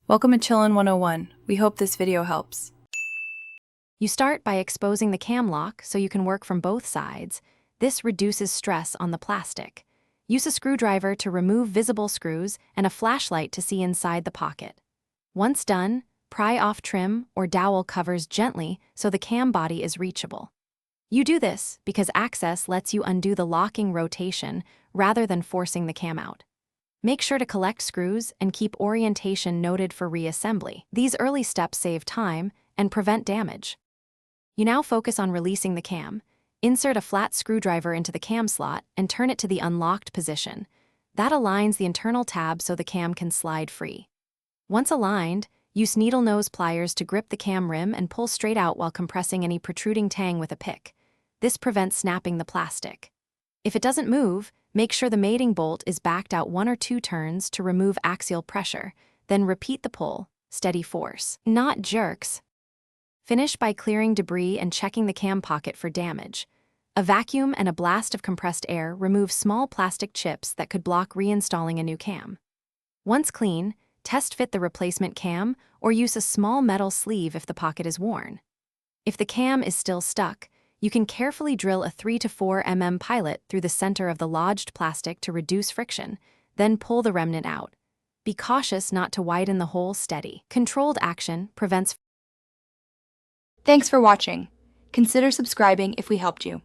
Welcome to Chillin' 101. We hope this video helps. You start by exposing the cam lock so you can work from both sides. This reduces stress on the plastic. Use a screwdriver to remove visible screws and a flashlight to see inside the pocket. Once done, pry off trim or dowel covers gently so the cam body is reachable. You do this because access lets you undo the locking rotation rather than forcing the cam out. Make sure to collect screws and keep orientation noted for reassembly. These early steps save time and prevent damage. You now focus on releasing the cam. Insert a flat screwdriver into the cam slot and turn it to the unlocked position. That aligns the internal tab so the cam can slide free. Once aligned, use needle nose pliers to grip the cam rim and pull straight out while compressing any protruding tang with a pick. This prevents snapping the plastic. If it doesn't move, make sure the mating bolt is backed out 1 or 2 turns to remove axial pressure, then repeat the pull, steady force, not jerks. Finish by clearing debris and checking the cam pocket for damage. A vacuum and a blast of compressed air remove small plastic chips that could block reinstalling a new cam. Once clean, test fit the replacement cam or use a small metal sleeve if the pocket is worn. If the cam is still stuck, you can carefully drill a 3 to 4 mm pilot through the center of the lodged plastic to reduce friction, then pull the remnant out. Be cautious not to widen the hole steady. Controlled action prevents. Thanks for watching. Consider subscribing if we helped you.